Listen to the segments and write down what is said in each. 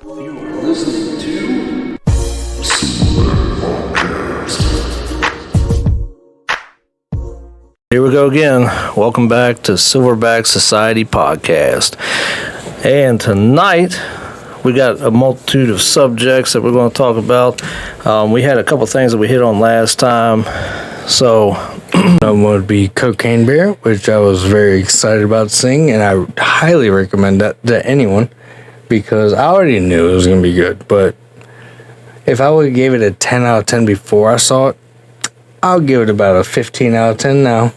You're listening to Silverback Podcast. Here we go again. Welcome back to Silverback Society Podcast. And tonight, we got a multitude of subjects that we're going to talk about. We had a couple things that we hit on last time. So, one would be Cocaine Bear, which I was very excited about seeing, and I highly recommend that to anyone because I already knew it was going to be good. But if I would have gave it a 10 out of 10 before I saw it, I'll give it about a 15 out of 10 now.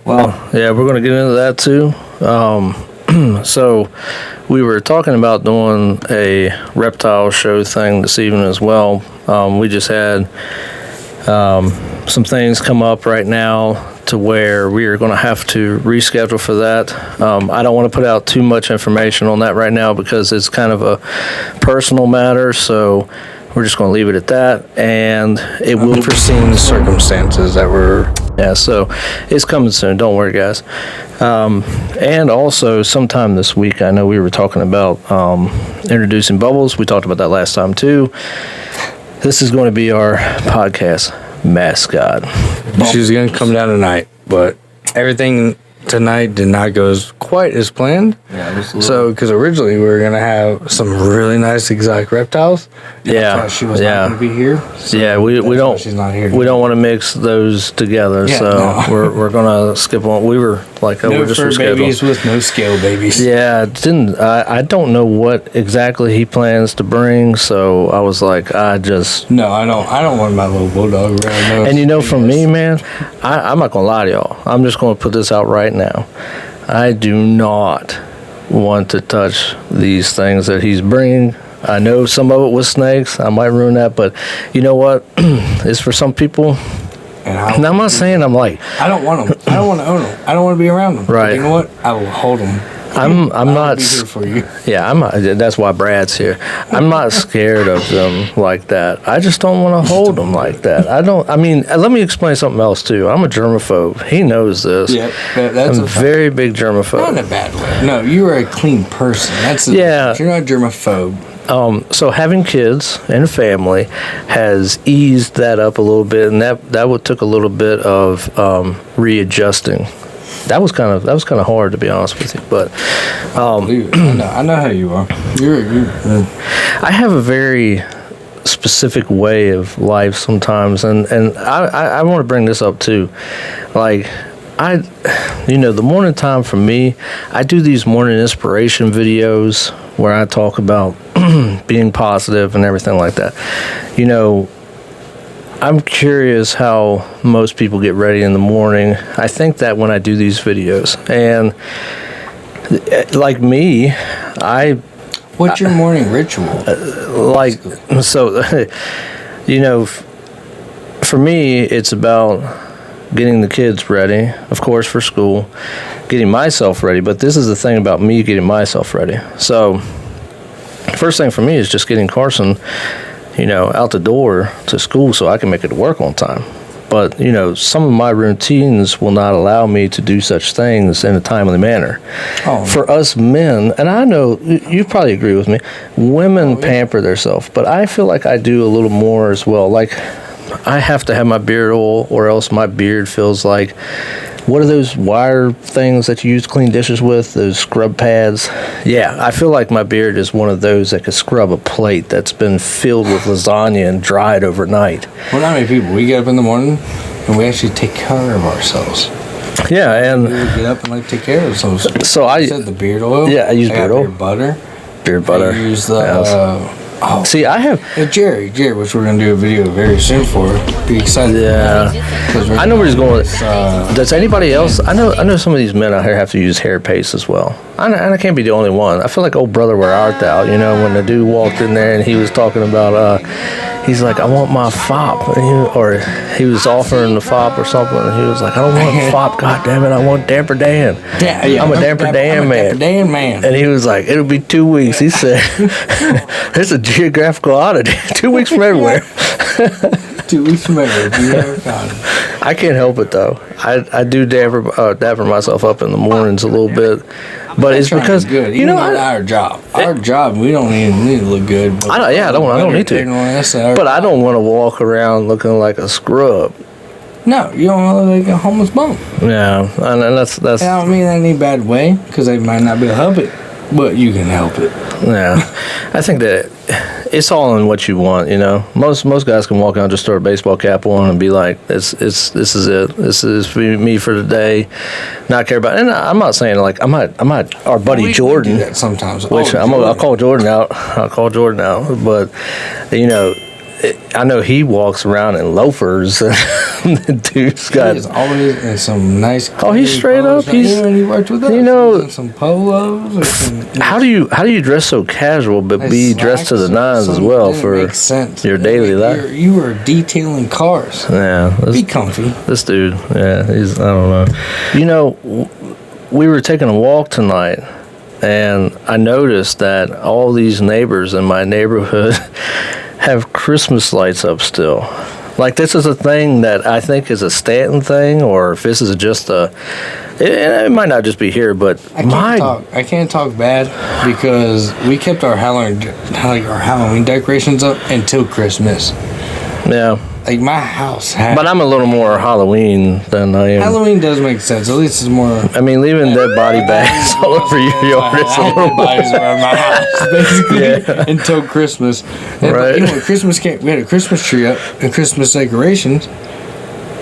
Well, yeah, we're going to get into that too. So we were talking about doing a reptile show thing this evening as well. We just had some things come up right now to where we are going to have to reschedule for that. I don't want to put out too much information on that right now because it's kind of a personal matter, so we're just going to leave it at that. And it will Unforeseen circumstances that were... Yeah, so it's coming soon. Don't worry, guys. And also, sometime this week, I know we were talking about introducing Bubbles. We talked about that last time, too. This is going to be our podcast mascot. She's going to come down tonight, but everything tonight did not go quite as planned. Yeah, so, because originally we were going to have some really nice exotic reptiles. Yeah. That's why she was not going to be here. So yeah, we don't. She's not here. We don't want to mix those together, we're going to skip on. We were like, no we're just fur rescheduled. babies with no scale babies. Yeah, I don't know what exactly he plans to bring, so I was like, No, I don't want my little bulldog around. And you know, from me, man, I'm not gonna lie to y'all. I'm just gonna put this out right now. I do not want to touch these things that he's bringing. I know some of it was snakes. I might ruin that, but you know what? It's for some people. And I'm not saying I'm like... I don't want them. I don't want to own them. I don't want to be around them. Right. But you know what? I will hold them. I'm not... be here for you. Yeah, I'm not... That's why Brad's here. I'm not scared of them like that. I just don't want to hold them like that. I mean, let me explain something else, too. I'm a germaphobe. He knows this. Yeah, that's I'm a very big germaphobe. Not in a bad way. No, you are a clean person. Yeah. You're not a germaphobe. So having kids and a family has eased that up a little bit, and that took a little bit of readjusting. That was kind of hard, to be honest with you. But I know how you are. I have a very specific way of life sometimes, and I want to bring this up too. Like, the morning time for me, I do these morning inspiration videos where I talk about being positive and everything like that. You know, I'm curious how most people get ready in the morning. I think that when I do these videos, and like me, What's your morning ritual? For me, it's about getting the kids ready, of course, for school, getting myself ready. But this is the thing about me getting myself ready. So, first thing for me is just getting Carson, out the door to school so I can make it to work on time. But, some of my routines will not allow me to do such things in a timely manner. Oh. For us men, and I know you probably agree with me, women pamper themselves, but I feel like I do a little more as well. Like, I have to have my beard oil or else my beard feels like, what are those wire things that you use to clean dishes with, those scrub pads? Yeah, I feel like my beard is one of those that could scrub a plate that's been filled with lasagna and dried overnight. Well, not many people. We get up in the morning and we actually take care of ourselves. Yeah, and... We get up and take care of ourselves. So I said the beard oil. Yeah, I use beard oil. Beard butter. I use the... See, I have... Jerry, which we're going to do a video very soon for. Be excited. Yeah. I know where he's going with. Does anybody else... I know some of these men out here have to use hair paste as well. I can't be the only one. I feel like old brother where art thou, when the dude walked in there and he was talking about... he's like, I want my fop. Or he was offering the fop or something. And he was like, I don't want fop. God damn it. I want Damper Dan. Yeah, I'm a Damper Dan man. Damper Dan man. And he was like, it'll be 2 weeks. He said, there's a geographical oddity. 2 weeks from everywhere. 2 weeks from everywhere. I can't help it, though. I do dapper myself up in the mornings a little bit. But it's because good. you know our job, we don't even need to look good. But I don't need to. But I don't want to walk around looking like a scrub. No, you don't want to look like a homeless bum. Yeah, and that's. I don't mean that in any bad way, because they might not be able to help it, but you can help it. Yeah, I think that it's all in what you want. You know, most guys can walk out and just throw a baseball cap on and be like, "This is it. This is for me for the day." Not care about. And I'm not saying like I'm not our buddy Jordan. We do that sometimes. Which I'll call Jordan out. But you know. I know he walks around in loafers. The dude's got. He's always in some nice. Oh, he's straight up. He's. He worked with us. You know, in some polos. Or some, how do you dress so casual but be dressed to the nines as well for your daily life? You were detailing cars. Yeah, be comfy. This dude. Yeah, he's. I don't know. You know, we were taking a walk tonight, and I noticed that all these neighbors in my neighborhood have Christmas lights up still. Like, this is a thing that I think is a Stanton thing, or if this is just it might not just be here, but I can't talk bad because we kept our Halloween decorations up until Christmas. Yeah. Like, my house had... But I'm a little more Halloween than I am. Halloween does make sense. At least it's more... I mean, leaving dead body bags all over your yard is a little bodies around my house, basically, until Christmas. And, right. You know, when Christmas came, we had a Christmas tree up and Christmas decorations,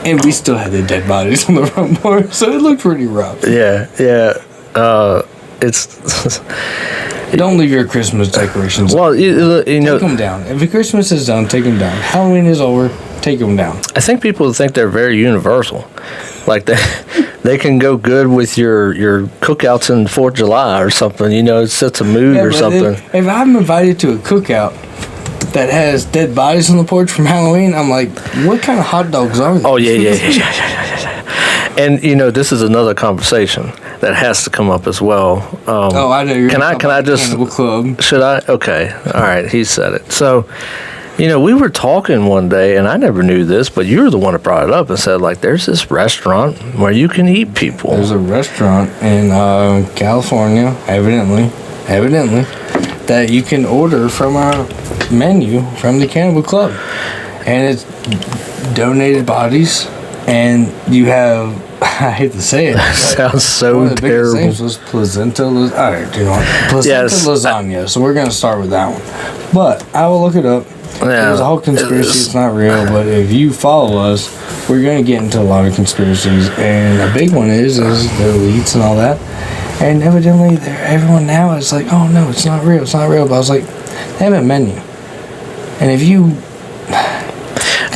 and we still had the dead bodies on the front porch, so it looked pretty rough. Yeah. It's... Don't leave your Christmas decorations. Well, you know... Take them down. If the Christmas is done, take them down. Halloween is over, take them down. I think people think they're very universal. Like, they can go good with your cookouts in 4th of July or something. You know, it sets a mood or something. If I'm invited to a cookout that has dead bodies on the porch from Halloween, I'm like, what kind of hot dogs are these? Oh, yeah. And, you know, this is another conversation that has to come up as well. I know. Can I just... Cannibal Club. Should I? Okay. All right. He said it. So, you know, we were talking one day, and I never knew this, but you were the one that brought it up and said, like, there's this restaurant where you can eat people. There's a restaurant in California, evidently, that you can order from our menu from the Cannibal Club. And it's donated bodies, and you have... I hate to say it. That sounds so one of the terrible. Biggest things was placenta lasagna. So we're going to start with that one. But I will look it up. Yeah, there's a whole conspiracy. It's not real, but if you follow us, we're going to get into a lot of conspiracies. And a big one is the elites and all that. And evidently, everyone now is like, oh no, it's not real. But I was like, they have a menu. And if you...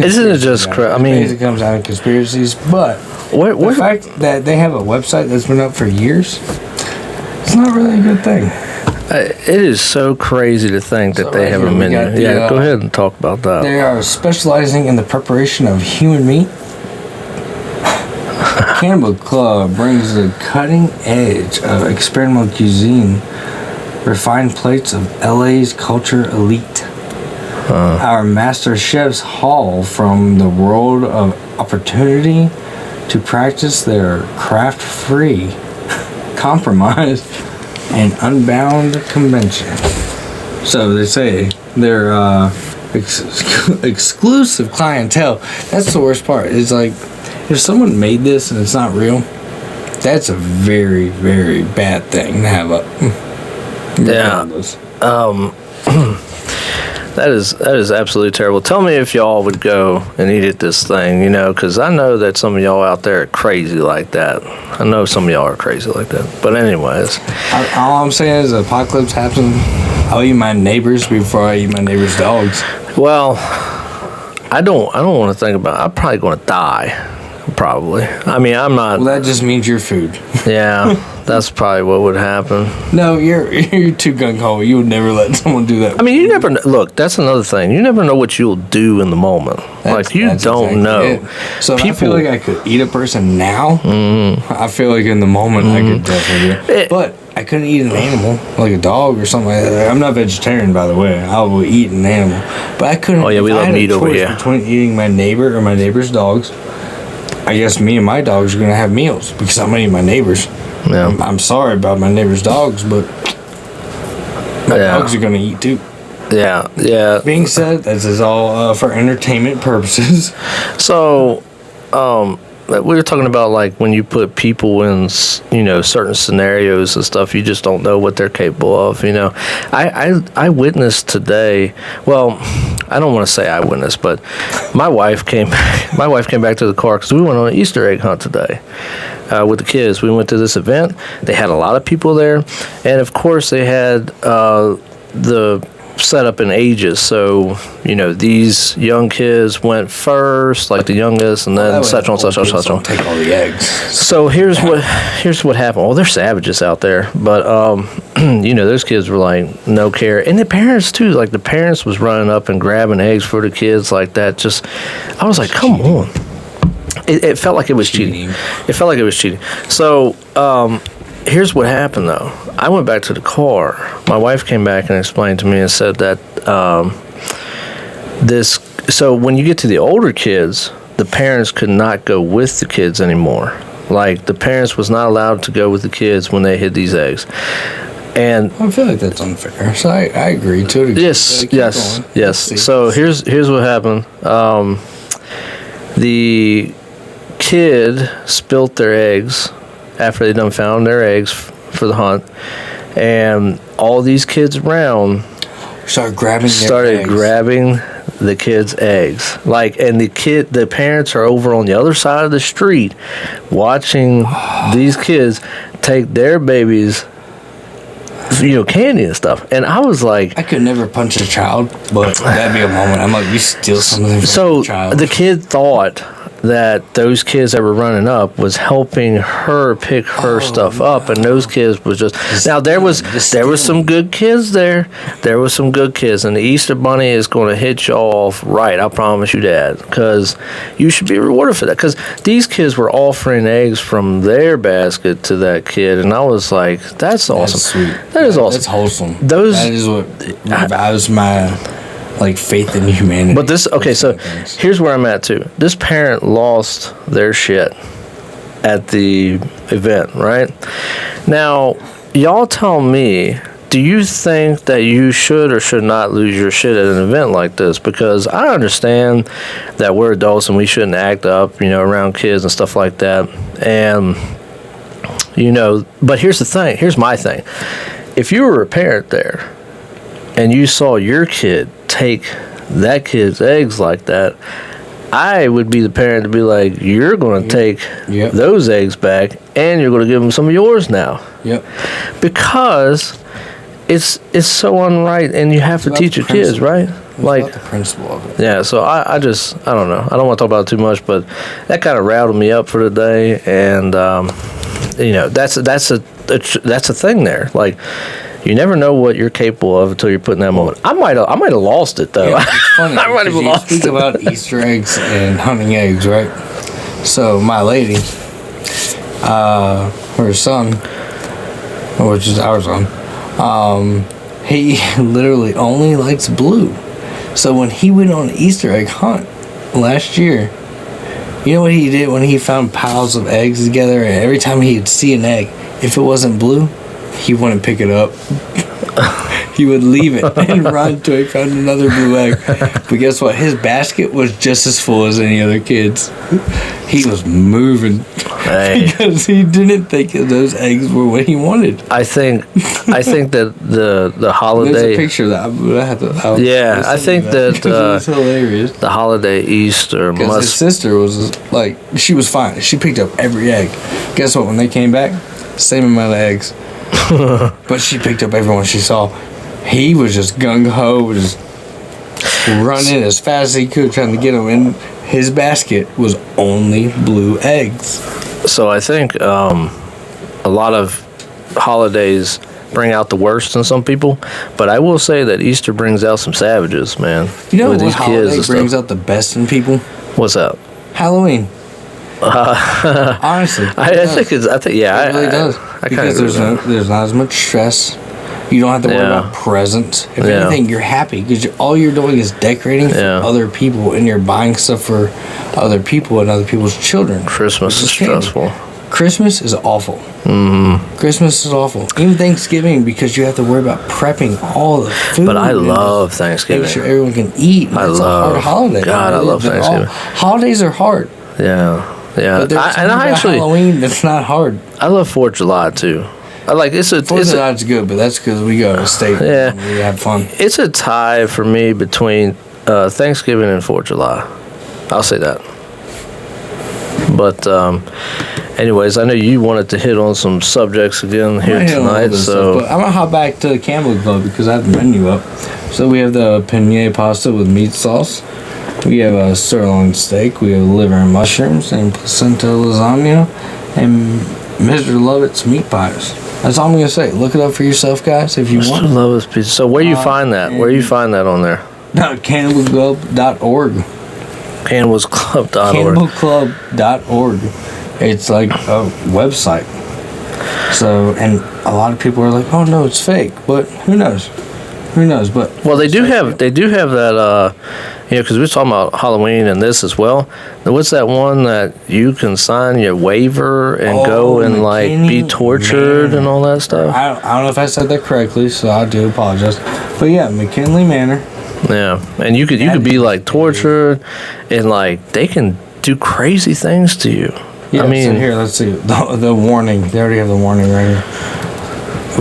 Isn't it just... I mean... It comes out of conspiracies, but... The fact that they have a website that's been up for years, it's not really a good thing. It is so crazy to think that they have a menu. Go ahead and talk about that. They are specializing in the preparation of human meat. Cannibal Club brings the cutting edge of experimental cuisine, refined plates of LA's culture elite. Our master chefs haul from the world of opportunity to practice their craft-free, compromise, and unbound convention. So they say their exclusive clientele. That's the worst part. It's like, if someone made this and it's not real, that's a very, very bad thing to have up. That is absolutely terrible. Tell me if y'all would go and eat at this thing, you know, because I know that some of y'all out there are crazy like that. I know some of y'all are crazy like that. But anyways. All I'm saying is the apocalypse happens, I'll eat my neighbors before I eat my neighbors' dogs. Well, I don't want to think about it. I'm probably going to die. Probably. I mean, I'm not... Well, that just means you're food. Yeah, that's probably what would happen. No, you're too gung-ho. You would never let someone do that. I mean, you never... Look, that's another thing. You never know what you'll do in the moment. Like, you don't exactly know. It. So I feel like I could eat a person now. I feel like in the moment I could definitely do it. But I couldn't eat an animal, like a dog or something like that. I'm not vegetarian, by the way. I will eat an animal. But I couldn't... Oh, yeah, we love meat over here. Between eating my neighbor or my neighbor's dogs... I guess me and my dogs are gonna have meals because I'm gonna eat my neighbors. Yeah. I'm sorry about my neighbors' dogs, but my dogs are gonna eat too. Yeah. Being said, this is all for entertainment purposes. So, we were talking about like when you put people in, certain scenarios and stuff, you just don't know what they're capable of. I witnessed today. Well, I don't want to say I witnessed, but my wife came. My wife came back to the car because we went on an Easter egg hunt today with the kids. We went to this event. They had a lot of people there, and of course they had the set up in ages, so these young kids went first, like the youngest, and then such on. Take all the eggs. So here's what happened. Well, they're savages out there, but those kids were like no care, and the parents too. Like the parents was running up and grabbing eggs for the kids like that. Just I was like, come on. It felt like it was cheating. It felt like it was cheating. So here's what happened, though. I went back to the car. My wife came back and explained to me and said that so when you get to the older kids, the parents could not go with the kids anymore. Like, the parents was not allowed to go with the kids when they hid these eggs. And I feel like that's unfair. So I agree to it. Yes. So here's what happened. The kid spilt their eggs after they done found their eggs for the hunt, and all these kids around started grabbing the kids' eggs. Like, and the parents are over on the other side of the street watching these kids take their babies, candy and stuff. And I was like, I could never punch a child, but that'd be a moment. I'm like, you steal something from a child. The kid thought that those kids that were running up was helping her pick her stuff up, and those kids was just now there was some good kids there. There was some good kids, and the Easter Bunny is going to hit you off right. I promise you that, because you should be rewarded for that. Because these kids were offering eggs from their basket to that kid, and I was like, "That's awesome. That's sweet. That is awesome. That's wholesome. That is what revives my faith in humanity." But so here's where I'm at too. This parent lost their shit at the event, right? Now, y'all tell me, do you think that you should or should not lose your shit at an event like this? Because I understand that we're adults and we shouldn't act up, around kids and stuff like that. And, but here's the thing. Here's my thing. If you were a parent there and you saw your kid take that kid's eggs like that, I would be the parent to be like, you're going to take those eggs back, and you're going to give them some of yours now. Yep. Because it's so unright, and you have to teach your kids, right? Like the principle of it. Yeah. So I don't know. I don't want to talk about it too much, but that kind of rattled me up for the day, and that's a thing there. Like, you never know what you're capable of until you're put in that moment. I might have lost it though. Yeah, it's funny. I might have lost it. Speak about Easter eggs and hunting eggs, right? So my lady, her son, which is our son, he literally only likes blue. So when he went on an Easter egg hunt last year, you know what he did when he found piles of eggs together, and every time he'd see an egg, if it wasn't blue, he wouldn't pick it up. He would leave it and run until he found another blue egg. But guess what? His basket was just as full as any other kid's. He was moving because he didn't think those eggs were what he wanted. I think that the holiday. There's a picture that I have to. I think that it's hilarious. The holiday Easter because his sister was like, she was fine. She picked up every egg. Guess what? When they came back, same amount of eggs. But she picked up everyone she saw. He was just gung-ho, just running as fast as he could, trying to get them in. His basket was only blue eggs. So I think a lot of holidays bring out the worst in some people, but I will say that Easter brings out some savages, man. You know what holiday brings out the best in people? What's that? Halloween. Honestly, I think it really does. Because there's not as much stress. You don't have to worry Yeah. about presents. If Yeah. anything, you're happy because all you're doing is decorating for Yeah. other people, and you're buying stuff for other people and other people's children. Christmas Which is candy. stressful. Christmas is awful. Mm-hmm. Christmas is awful. Even Thanksgiving, because you have to worry about prepping all the food. But I and love just Thanksgiving. Make sure everyone can eat. And I it's love- a hard holiday. God, I love They're all- Thanksgiving. holidays are hard. Yeah. Yeah. But there's And I actually, Halloween that's not hard. I love 4th of July too. I like it's a 4th it's of a, July's good, but that's because we go to state Yeah. and we have fun. it's a tie for me between Thanksgiving and 4th of July. I'll say that. But anyways, I know you wanted to hit on some subjects again here I'm gonna hit on all tonight, this so stuff, but I'm gonna hop back to the Campbell Club because I have the menu up. So we have the penne pasta with meat sauce. We have a sirloin steak. We have liver and mushrooms and placenta lasagna and Mr. Lovett's meat pies. That's all I'm gonna say. Look it up for yourself, guys, if you Mr. want. Love's Pizza. So where you find that? Where you find that on there? No, CannibalClub.org. CannibalsClub.org. CannibalClub.org. It's like a website. So, and a lot of people are like, "Oh no, it's fake," but who knows? Who knows? But Well, they do have that. Because we're talking about Halloween and this as well. Now, what's that one that you can sign your waiver and go and like be McKinney tortured Manor. and all that stuff? I don't know if I said that correctly, so I do apologize. But yeah, McKinley Manor. Yeah, and you could be like tortured, and like they can do crazy things to you. Yeah, I mean, so here, let's see the warning. They already have the warning right here,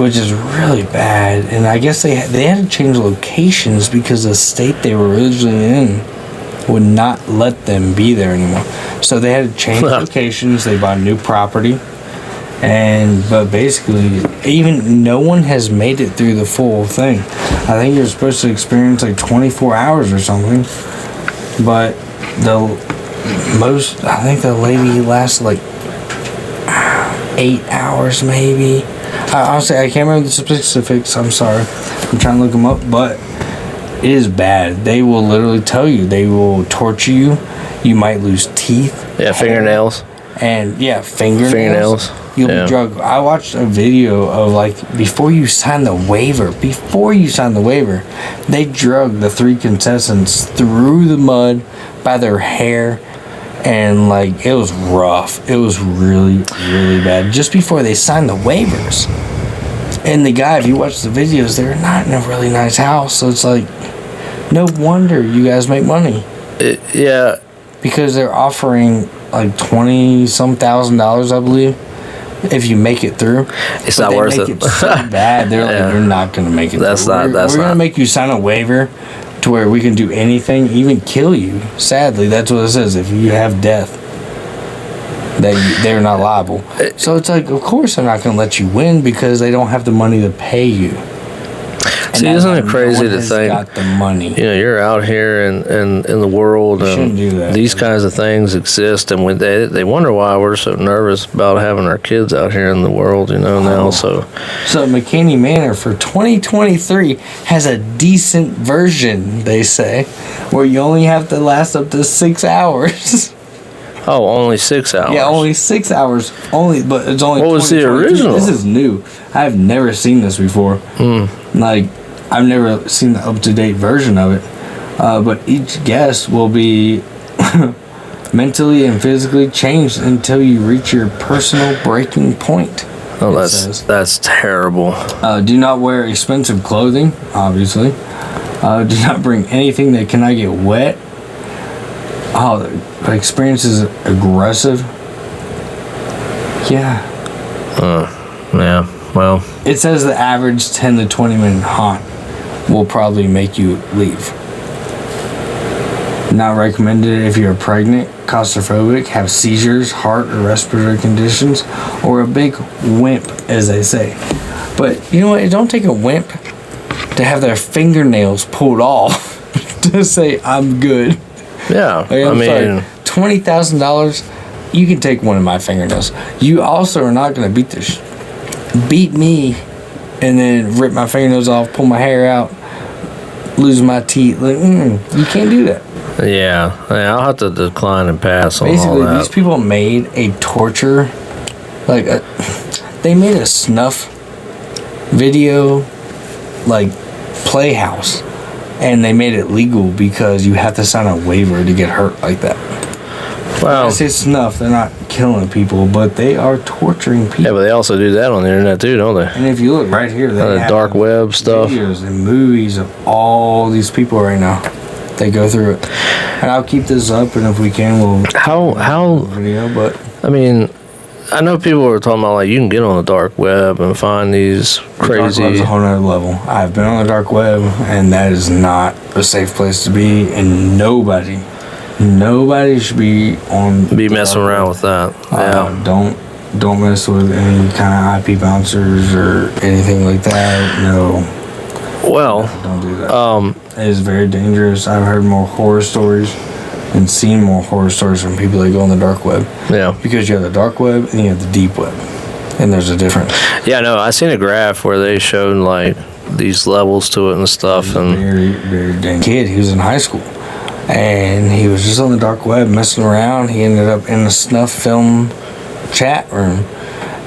which is really bad. And I guess they had to change locations because the state they were originally in would not let them be there anymore. So they had to change locations. They bought new property, but basically, even no one has made it through the full thing. I think you're supposed to experience like 24 hours or something, but I think the lady lasted like 8 hours maybe. Honestly, I can't remember the specifics. I'm sorry. I'm trying to look them up, but it is bad. They will literally tell you. They will torture you. You might lose teeth. yeah, fingernails. And yeah, fingernails. Fingernails. You'll Yeah. be drugged. I watched a video of like before you sign the waiver, they drug the 3 contestants through the mud by their hair, and like it was rough. It was really, really bad. Just before they signed the waivers. And the guy, if you watch the videos, they're not in a really nice house, so it's like no wonder you guys make money. Yeah, Because they're offering like $20-some thousand, I believe, if you make it through. it's But not they worth make it. so bad. They're Yeah. like, you're not gonna make it. That's through. not- that's We're gonna not. make you sign a waiver to where we can do anything, even kill you. Sadly, that's what it says. If you have death, they're not liable. So it's like, of course, they're not gonna let you win because they don't have the money to pay you. See, that's isn't why it crazy no one to has think? got the money. You know, you're out here in the world, shouldn't and do that. these kinds of things exist, and when they wonder why we're so nervous about having our kids out here in the world, now. So So McKinney Manor for 2023 has a decent version, they say, where you only have to last up to 6 hours. only 6 hours. Yeah, only 6 hours. But it's only. What was the 2022. original? This is new. I've never seen this before. Like, I've never seen the up-to-date version of it. But each guest will be mentally and physically changed until you reach your personal breaking point. Oh, it says. that's terrible. Do not wear expensive clothing, obviously. Do not bring anything that cannot get wet. Oh, the experience is aggressive. Yeah. Yeah. Well, It says the average 10 to 20 minute haunt will probably make you leave. Not recommended if you're pregnant, claustrophobic, have seizures, heart or respiratory conditions, or a big wimp, as they say. But you know what? It don't take a wimp to have their fingernails pulled off to say, I'm good. yeah. Like, I I'm mean, sorry, $20,000, you can take one of my fingernails. You also are not going to beat me and then rip my fingernails off, pull my hair out, lose my teeth. Like, you can't do that. yeah. I'll have to decline and pass on Basically, all that. these people made a torture, they made a snuff video like playhouse, and they made it legal because you have to sign a waiver to get hurt like that. Wow. I say snuff, they're not killing people, but they are torturing people. Yeah, but they also do that on the internet too, don't they? And if you look right here, they The have dark web stuff. videos and movies of all these people right now. They go through it, and I'll keep this up, and if we can, we'll How video. But I mean, I know people were talking about like you can get on the dark web and find these dark web's crazy. a whole nother level. I've been on the dark web, and that is not a safe place to be, and nobody should be Messing around with that. Yeah. Don't mess with any kind of IP bouncers or anything like that. No. Well, Don't do that. It is very dangerous. I've heard more horror stories and seen more horror stories from people that go on the dark web. yeah. Because you have the dark web and you have the deep web. And there's a difference. Yeah, no, I seen a graph where they showed like these levels to it and stuff, and Very, very dangerous. Kid, he was in high school. And he was just on the dark web messing around. He ended up in a snuff film chat room.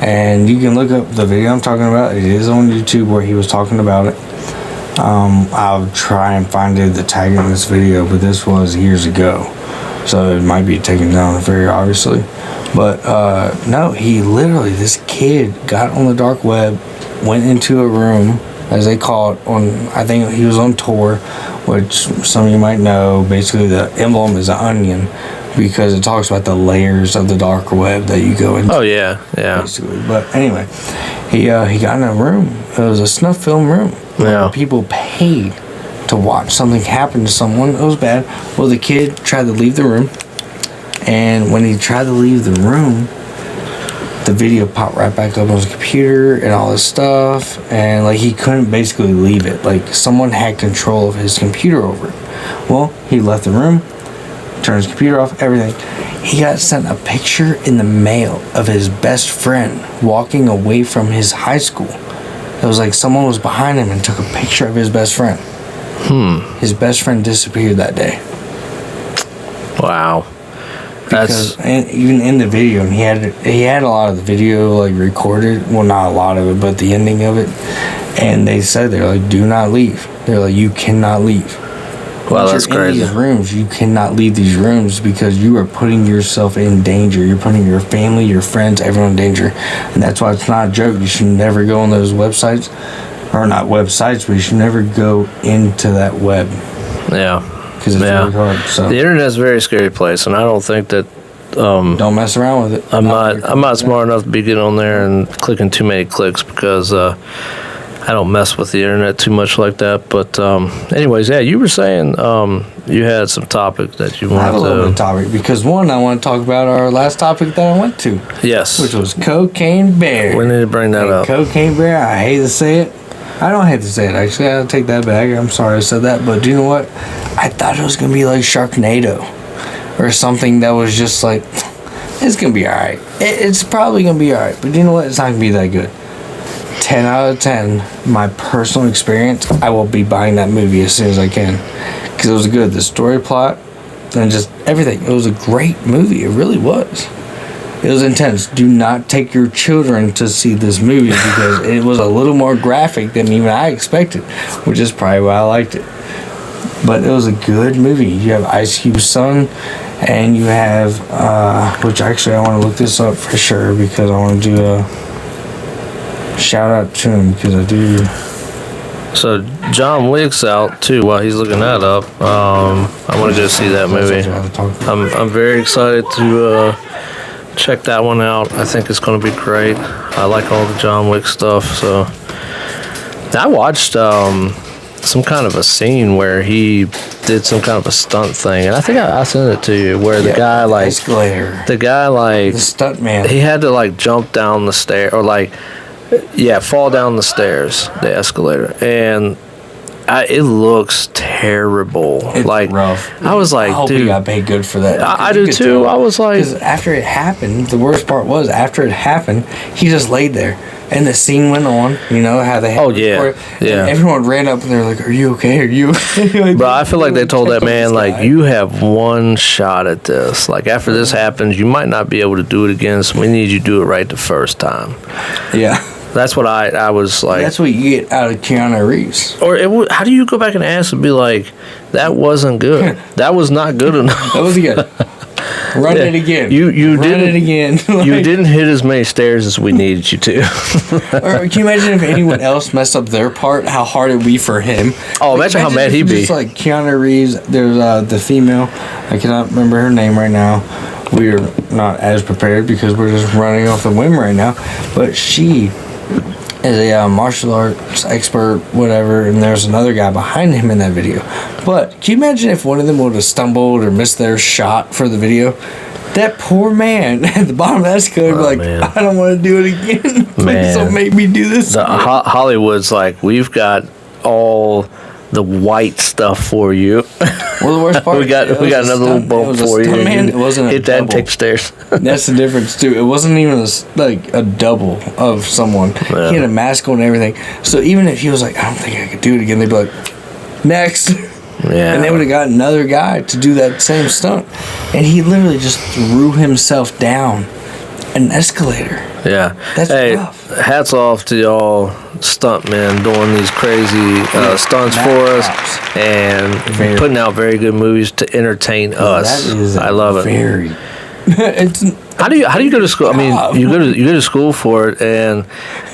And you can look up the video I'm talking about. It is on YouTube where he was talking about it. I'll try and find the tag in this video, but this was years ago. So it might be taken down very obviously. But no, this kid got on the dark web, went into a room, as they call it, I think he was on Tor, which some of you might know. Basically the emblem is an onion because it talks about the layers of the dark web that you go into. oh yeah, Basically. But anyway, he got in a room. It was a snuff film room. Yeah. People paid to watch something happen to someone. It was bad. Well, the kid tried to leave the room, and when he tried to leave the room, the video popped right back up on his computer and all this stuff, and like he couldn't basically leave it. Like someone had control of his computer over it. Well, he left the room, turned his computer off, everything. He got sent a picture in the mail of his best friend walking away from his high school. It was like someone was behind him and took a picture of his best friend. His best friend disappeared that day. wow. Because and even in the video, and he had a lot of the video like recorded. Well, not a lot of it, but the ending of it. And they said they're like, "Do not leave." They're like, "You cannot leave." Wow, Once that's you're in crazy. these rooms, you cannot leave these rooms because you are putting yourself in danger. You're putting your family, your friends, everyone in danger. And that's why it's not a joke. You should never go on those websites. Or not websites, but you should never go into that web. Yeah. Because it's really hard. So The internet's a very scary place, and I don't think that don't mess around with it. I'm not smart enough to be getting on there and clicking too many clicks because I don't mess with the internet too much like that. But anyways, yeah, you were saying you had some topic that you I have a little bit wanted of topic because one, I want to talk about our last topic that I went to, to. Yes. which was Cocaine Bear. We need to bring that up. Cocaine Bear, I hate to say it. I don't hate to say it, actually. I'll take that back. I'm sorry I said that. But do you know what? I thought it was going to be like Sharknado or something that was just like, it's going to be alright. It's probably going to be alright. But do you know what? It's not going to be that good. 10 out of 10, my personal experience, I will be buying that movie as soon as I can. Because it was good. The story plot and just everything. It was a great movie. It really was. It was intense. Do not take your children to see this movie because it was a little more graphic than even I expected, which is probably why I liked it. But it was a good movie. You have Ice Cube's son, and you have, which actually I want to look this up for sure because I want to do a shout out to him because I do. So John Wick's out too. While he's looking that up, I want to go see that movie. I'm very excited to check that one out. I think it's going to be great. I like all the John Wick stuff. So I watched some kind of a scene where he did some kind of a stunt thing, and I think I sent it to you where the guy like escalator. the guy like The stunt man. he had to like jump down the stair or like fall down the stairs, the escalator, and it looks terrible. It's like rough. I was like, I hope dude, he got paid good for that. I do too. I was like, because after it happened, the worst part was after it happened, he just laid there, and the scene went on. You know how they had and everyone ran up and they're like, "Are you okay? Are you?" Like, bro, I feel like they told that man, like, you have one shot at this. Like, after this happens, you might not be able to do it again, so we need you to do it right the first time. Yeah. That's what I was like. That's what you get out of Keanu Reeves. Or how do you go back and ask and be like, that wasn't good. That was not good enough. That was good. Run it again. You Run didn't it again. you didn't hit as many stairs as we needed you to. Or can you imagine if anyone else messed up their part, how hard it would be for him? Oh, imagine how mad he'd be. Just like Keanu Reeves, there's the female. I cannot remember her name right now. We are not as prepared because we're just running off the whim right now. But she is a martial arts expert, whatever, and there's another guy behind him in that video. But can you imagine if one of them would have stumbled or missed their shot for the video? That poor man at the bottom of the escalator would be like, man. I don't want to do it again. Please Man. don't make me do this. Hollywood's like, we've got all the white stuff for you. Well, the worst part we got another little bump for you. Man, it wasn't a hit that and double. take the stairs. That's the difference too. It wasn't even like a double of someone. Yeah. He had a mask on and everything. So even if he was like, I don't think I could do it again, they'd be like, next. Yeah. And they would have got another guy to do that same stunt. And he literally just threw himself down an escalator. Yeah. That's hey, rough. hats off to y'all stuntmen doing these crazy stunts Mad for us props. and putting out very good movies to entertain us. That is I love it. very. It's How do you go to school? I mean, you go to school for it, and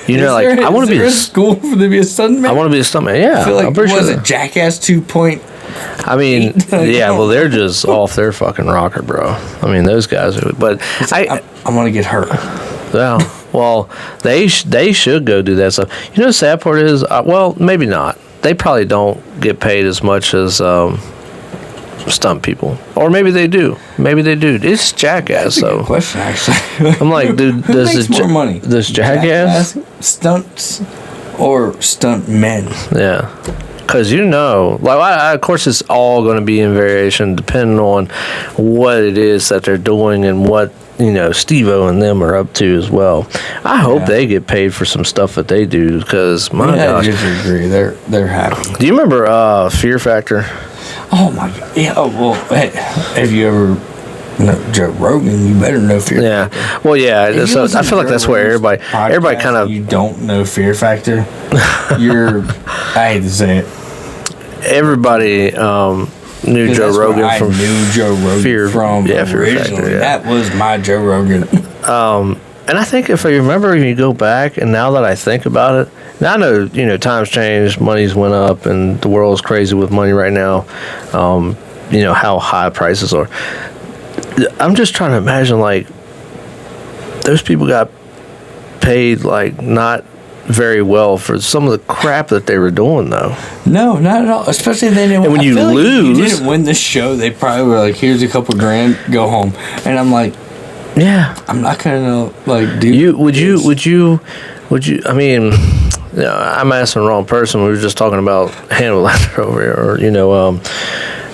I want to be a school for to be a stuntman. I want to be a stuntman. Yeah, I feel like I'm pretty was sure. it Jackass 2.0? I mean, yeah. Well, they're just off their fucking rocker, bro. I mean, those guys are. But I'm gonna get hurt. Yeah. Well, they should go do that stuff. You know, the sad part is, well, maybe not. They probably don't get paid as much as stunt people, or maybe they do. Maybe they do. It's Jackass, That's a good so. question, actually. I'm like, dude, Who makes more money? Does Jackass? Stunts or stunt men? Yeah. Because of course, it's all going to be in variation depending on what it is that they're doing and what Steve-O and them are up to as well. I hope they get paid for some stuff that they do because my gosh. I just agree. They're happy. Do you remember Fear Factor? Oh my god! Yeah. Oh, well, hey, have you ever know Joe Rogan? You better know Fear Yeah. Factor. Well, yeah. If you So listen I to feel like Joe that's where Rogan's everybody podcast kind of. and you don't know Fear Factor. I hate to say it. Everybody knew Joe That's Rogan where I from knew Joe Rogan Fear. from Yeah, Fear originally. Factor, yeah. That was my Joe Rogan. And I think if I remember, if you go back, and now that I think about it, now I know, times changed, money's went up, and the world's crazy with money right now. How high prices are. I'm just trying to imagine, like, those people got paid, like, not very well for some of the crap that they were doing, though. No, not at all. Especially then. And when you lose, if you didn't win the show, they probably were like, "Here's a couple grand, go home." And I'm like, yeah, I'm not gonna like do. Would you? I mean, I'm asking the wrong person. We were just talking about Hannibal Lecter over here, or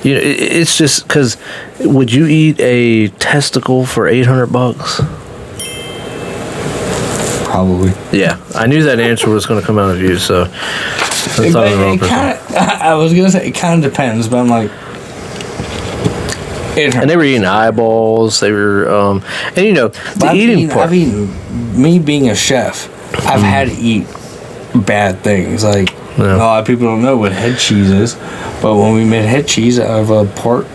it's just because. Would you eat a testicle for $800? Probably. Yeah, I knew that answer was going to come out of you, so that's not the wrong person. I was gonna say it kind of depends, but I'm like, it hurts. And they were eating eyeballs. They were, the eating part. Me being a chef, I've had to eat bad things. Like a lot of people don't know what head cheese is, but when we made head cheese out of a pork,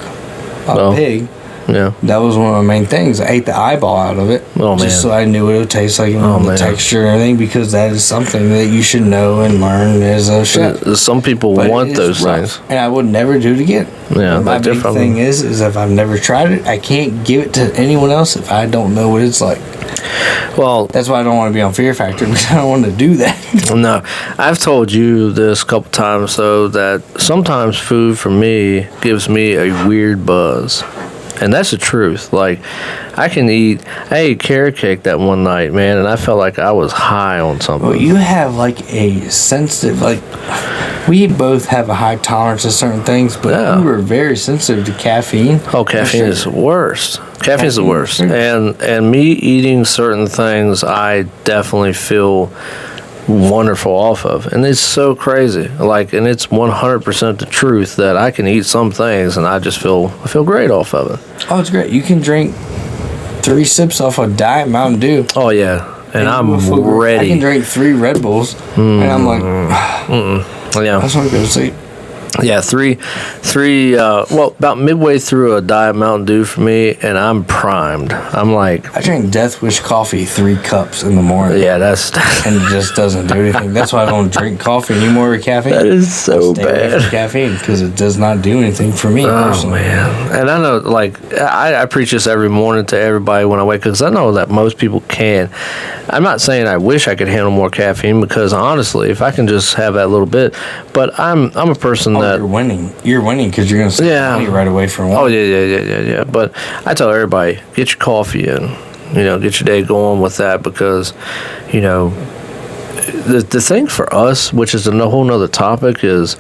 pig. Yeah. That was one of my main things. I ate the eyeball out of it. Oh, man. Just so I knew what it would taste like and the texture and everything, because that is something that you should know and learn as a chef. Some people want those things. And I would never do it again. Yeah, my big thing is if I've never tried it, I can't give it to anyone else if I don't know what it's like. Well, that's why I don't want to be on Fear Factor, because I don't want to do that. No, I've told you this a couple times, though, that sometimes food for me gives me a weird buzz. And that's the truth. Like, I ate carrot cake that one night, man, and I felt like I was high on something. Well, you have like a sensitive, we both have a high tolerance to certain things, but we were very sensitive to caffeine. Oh, caffeine is the worst. Caffeine is the worst. And me eating certain things, I definitely feel wonderful off of, and it's so crazy, and it's 100% the truth that I can eat some things and I feel great off of it. Oh, it's great. You can drink 3 sips off a Diet Mountain Dew. Oh yeah, and I'm I ready. can drink 3 Red Bulls, and I'm like, Yeah. that's not good sleep. Yeah, three. Well, about midway through a Diet Mountain Dew for me, and I'm primed. I'm like, I drink Death Wish coffee 3 cups in the morning. yeah, that's And it just doesn't do anything. That's why I don't drink coffee anymore with caffeine. that is so Stay away bad. from caffeine because it does not do anything for me. Oh personally. man, and I know, like, I preach this every morning to everybody when I wake, because I know that most people can. I'm not saying I wish I could handle more caffeine, because honestly, if I can just have that little bit, but I'm a person that You're winning. You're winning because you're going to save money right away from one. Oh yeah. But I tell everybody, get your coffee in. Get your day going with that, because, the thing for us, which is a whole nother topic, is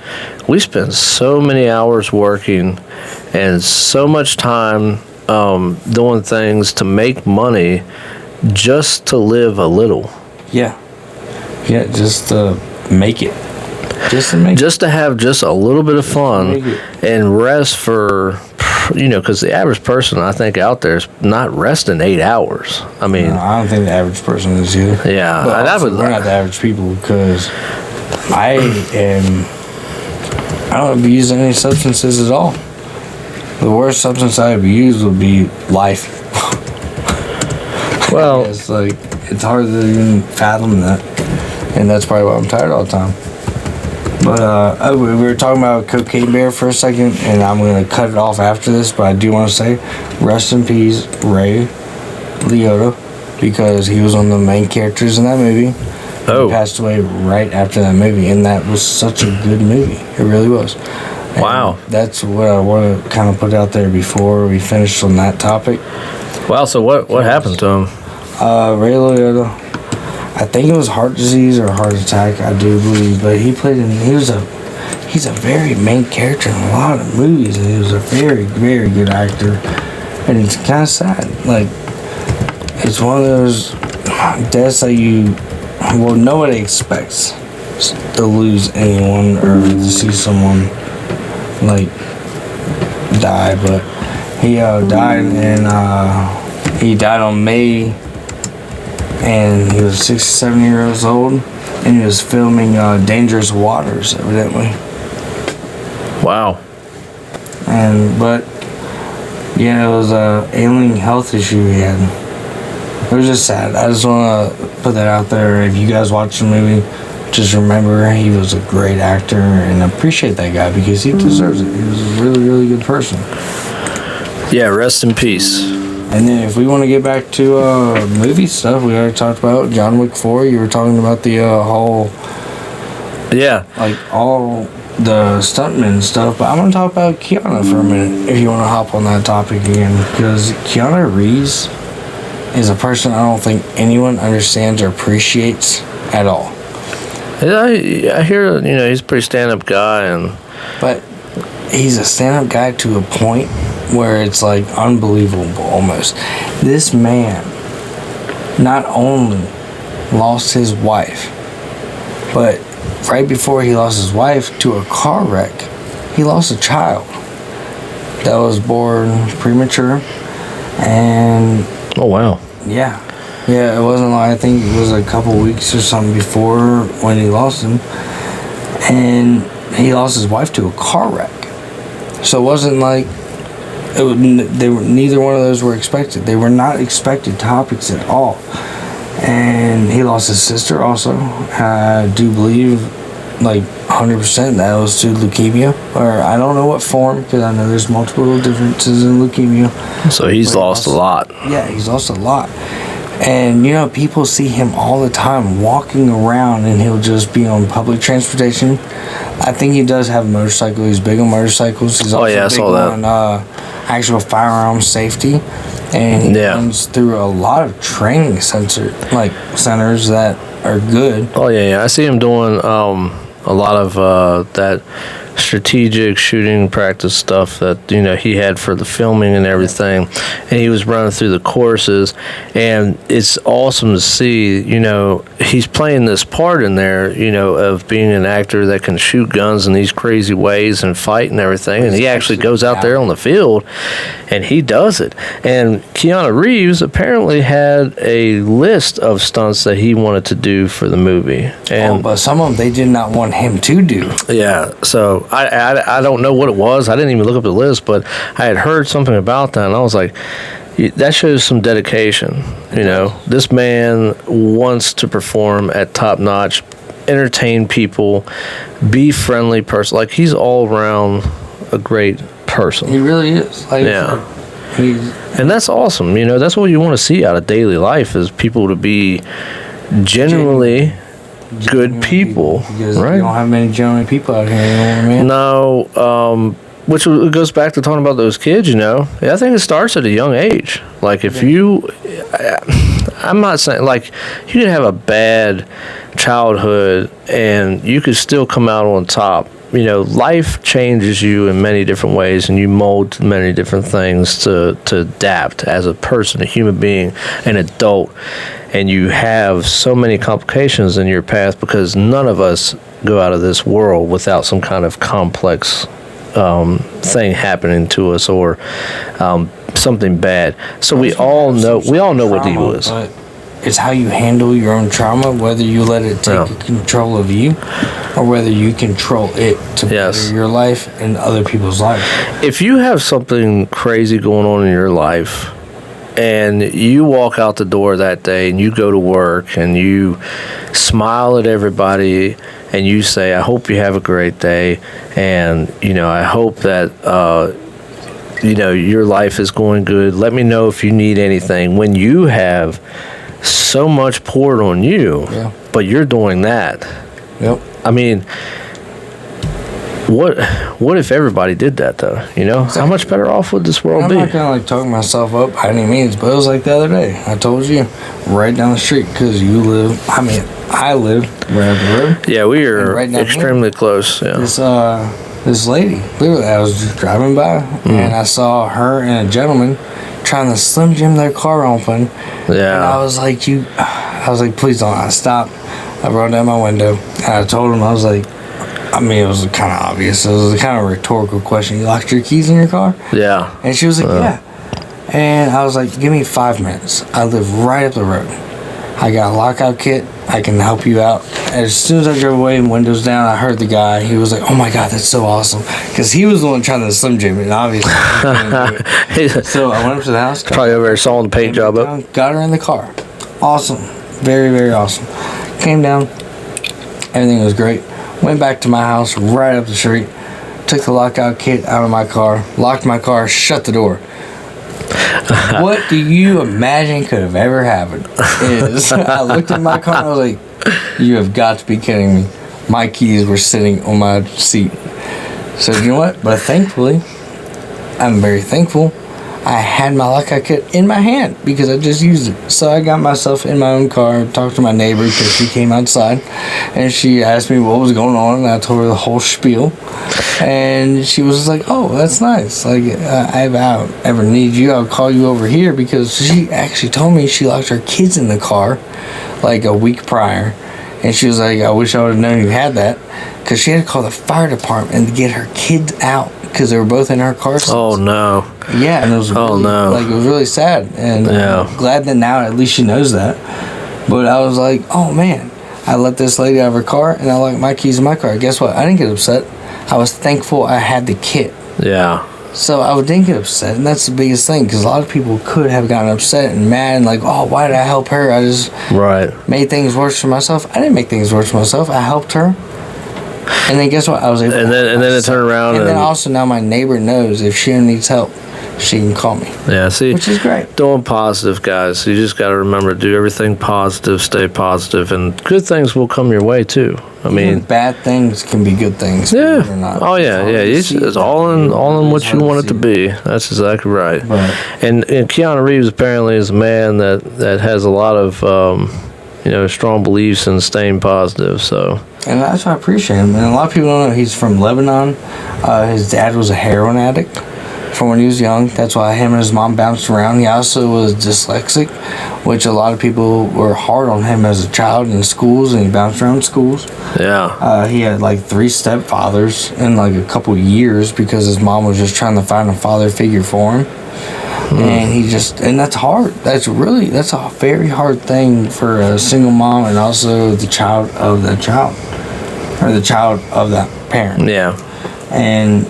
we spend so many hours working and so much time doing things to make money just to live a little. Yeah, just to make it. Just to have just a little bit of fun and rest for, because the average person, I think, out there is not resting 8 hours. I mean, No, I don't think the average person is either. Yeah, but and we're not the average people because I don't abuse any substances at all. The worst substance I abuse would be life. Well, it's like it's hard to even fathom that, and that's probably why I'm tired all the time. But we were talking about Cocaine Bear for a second, and I'm going to cut it off after this, but I do want to say, rest in peace, Ray Liotta, because he was one of the main characters in that movie. Oh. He passed away right after that movie, and that was such a good movie. It really was. And wow. that's what I want to kind of put out there before we finish on that topic. Wow, so what happened to him? Ray Liotta, I think it was heart disease or heart attack, I do believe, but he's a very main character in a lot of movies, and he was a very, very good actor, and it's kind of sad. Like, it's one of those deaths that nobody expects to lose anyone or to see someone, like, die, but he died, and he died on May, and he was 67 years old, and he was filming Dangerous Waters, evidently. Wow. But it was a ailing health issue he had. It was just sad. I just want to put that out there. If you guys watch the movie, just remember he was a great actor, and appreciate that guy because he deserves it. He was a really, really good person. Yeah, rest in peace. And then if we want to get back to movie stuff, we already talked about John Wick 4. You were talking about the whole... Yeah. Like, all the stuntmen stuff. But I want to talk about Keanu for a minute, if you want to hop on that topic again. Because Keanu Reeves is a person I don't think anyone understands or appreciates at all. I hear, he's a pretty stand-up guy, But he's a stand-up guy to a point where it's like unbelievable almost. This man not only lost his wife, but right before he lost his wife to a car wreck, he lost a child that was born premature. And oh wow. Yeah, it wasn't long. I think it was a couple weeks or something before when he lost him, and he lost his wife to a car wreck. So it wasn't like neither one of those were expected. They were not expected topics at all. And he lost his sister also. I do believe, like 100%, that was to leukemia, or I don't know what form, because I know there's multiple differences in leukemia. So he's lost a lot. Yeah, he's lost a lot. And people see him all the time walking around, and he'll just be on public transportation. I think he does have a motorcycle. He's big on motorcycles. He's also I big saw that. on actual firearm safety, and he runs through a lot of training centers that are good. Oh yeah. I see him doing a lot of that strategic shooting practice stuff that he had for the filming and everything, and he was running through the courses, and it's awesome to see. He's playing this part in there, of being an actor that can shoot guns in these crazy ways and fight and everything, and he actually goes out there on the field and he does it. And Keanu Reeves apparently had a list of stunts that he wanted to do for the movie, and but some of them they did not want him to do. Yeah, so I don't know what it was. I didn't even look up the list, but I had heard something about that, and I was like, that shows some dedication. This man wants to perform at top notch, entertain people, be friendly person. Like, he's all around a great person. He really is. Yeah. And that's awesome. That's what you want to see out of daily life, is people to be genuinely good people, because right? You don't have many genuine people out here, what I mean? No, which goes back to talking about those kids, I think it starts at a young age. Like, if I'm not saying, like, you could have a bad childhood and you could still come out on top. Life changes you in many different ways, and you mold to many different things to adapt as a person, a human being, an adult. And you have so many complications in your path because none of us go out of this world without some kind of complex thing happening to us, or something bad. So we all know what he was. But it's how you handle your own trauma, whether you let it take control of you, or whether you control it to better your life and other people's lives. If you have something crazy going on in your life, and you walk out the door that day and you go to work and you smile at everybody and you say, I hope you have a great day, and I hope that your life is going good. Let me know if you need anything. When you have so much poured on you, but you're doing that. Yep. I mean, what if everybody did that, though? Exactly. How much better off would this world be? I'm not gonna talking myself up by any means, but it was like the other day. I told you, right down the street, because I live right up the road. Yeah, we are right extremely close. Yeah. This lady, literally, I was just driving by, and I saw her and a gentleman trying to Slim Jim their car open. Yeah. And I was like, please don't. I stopped. I rolled down my window, and I told him, I was like, it was kind of obvious. It was a kind of rhetorical question. You locked your keys in your car? Yeah. And she was like, yeah. And I was like, give me 5 minutes. I live right up the road. I got a lockout kit. I can help you out. As soon as I drove away, windows down, I heard the guy. He was like, oh my God, that's so awesome. Because he was the one trying to Slim Jim it, obviously. So I went up to the house. Probably over there sawing the paint job up. Got her in the car. Awesome. Very, very awesome. Came down. Everything was great. Went back to my house right up the street. Took the lockout kit out of my car. Locked my car. Shut the door. What do you imagine could have ever happened? I looked at my car and I was like, you have got to be kidding me. My keys were sitting on my seat. So you know what? But thankfully, I'm very thankful, I had my lockout kit in my hand because I just used it. So I got myself in my own car, talked to my neighbor because she came outside and she asked me what was going on, and I told her the whole spiel. And she was like, oh, that's nice. Like, if I ever need you, I'll call you over here, because she actually told me she locked her kids in the car like a week prior. And she was like, I wish I would have known you had that, because she had to call the fire department to get her kids out because they were both in her car seats. Oh, no. Yeah, and it was really, it was really sad. And I'm glad that now at least she knows that. But I was like, oh, man, I let this lady out of her car, and I locked my keys in my car. Guess what? I didn't get upset. I was thankful I had the kit. Yeah. So I didn't get upset, and that's the biggest thing, because a lot of people could have gotten upset and mad and like, oh, why did I help her? I just made things worse for myself. I didn't make things worse for myself. I helped her. And then guess what? I was able and then it turned around. And then also now my neighbor knows if she needs help, she can call me. Yeah, see, which is great. Doing positive, guys. You just got to remember to do everything positive, stay positive, and good things will come your way too. I mean, bad things can be good things. Yeah. Or not. Oh yeah, yeah. It's all in what you want it to be. That's exactly right. And Keanu Reeves apparently is a man that has a lot of strong beliefs in staying positive. So, and that's why I appreciate him. And a lot of people don't know he's from Lebanon. His dad was a heroin addict from when he was young. That's why him and his mom bounced around. He also was dyslexic, which a lot of people were hard on him as a child in schools, and he bounced around schools. yeah. He had like 3 stepfathers in like a couple years because his mom was just trying to find a father figure for him. And that's hard. That's a very hard thing for a single mom, and also the child of that child, or the child of that parent. Yeah. And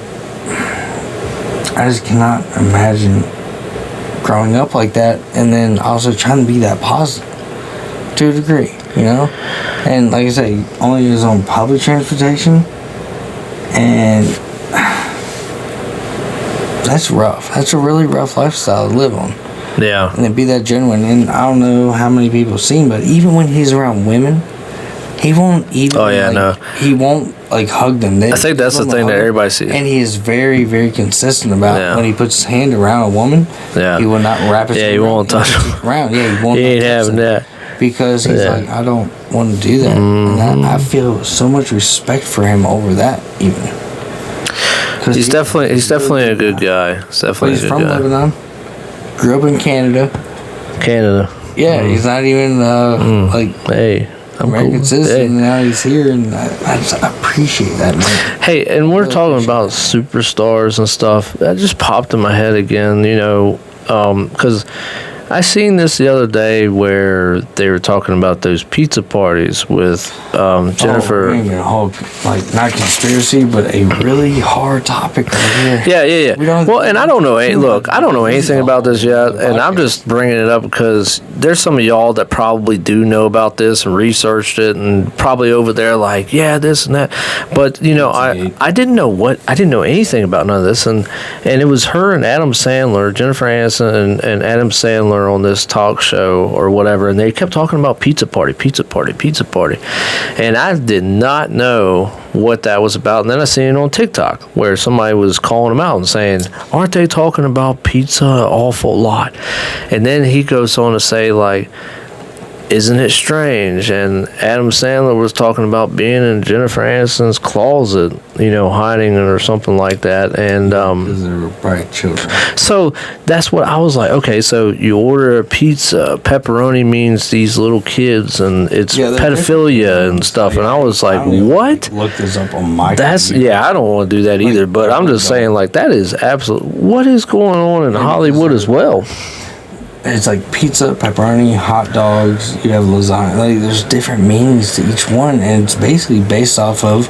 I just cannot imagine growing up like that, and then also trying to be that positive to a degree, And like I say, only is on public transportation, and that's rough. That's a really rough lifestyle to live on. Yeah. And to be that genuine. And I don't know how many people have seen, but even when he's around women, he won't even. Oh, yeah, no. He won't hug them. I think that's the thing that everybody sees. And he is very, very consistent about when he puts his hand around a woman. Yeah. He will not wrap his hand he won't touch around. Yeah, he won't. He ain't having that. Because he's like, I don't want to do that. And I feel so much respect for him over that, even. He's definitely a good guy. He's definitely a good from guy. Lebanon. Grew up in Canada. Yeah, he's not even Hey, I'm American cool. citizen. Hey. And now he's here, and I just appreciate that, man. Hey, and we're talking about superstars and stuff. That just popped in my head again, because I seen this the other day where they were talking about those pizza parties with Jennifer. Not conspiracy, but a really hard topic right here. Yeah. Well, and I don't know. Look, I don't know anything about this yet, and I'm just bringing it up because there's some of y'all that probably do know about this and researched it, and probably over there like, yeah, this and that. But I didn't know anything about none of this, and it was her and Adam Sandler, Jennifer Aniston and Adam Sandler on this talk show or whatever, and they kept talking about pizza party, and I did not know what that was about. And then I seen it on TikTok where somebody was calling them out and saying, aren't they talking about pizza an awful lot? And then he goes on to say, like, isn't it strange? And Adam Sandler was talking about being in Jennifer Aniston's closet, hiding or something like that. And because they were bright children. So that's what I was like. Okay, so you order a pizza, pepperoni means these little kids, and it's pedophilia and stuff. And I was like, what? Look this up on my. I don't want to do that either. But I'm just saying, like, that is absolute. What is going on in Hollywood as well? It's like pizza, pepperoni, hot dogs. You have lasagna. Like, there's different meanings to each one, and it's basically based off of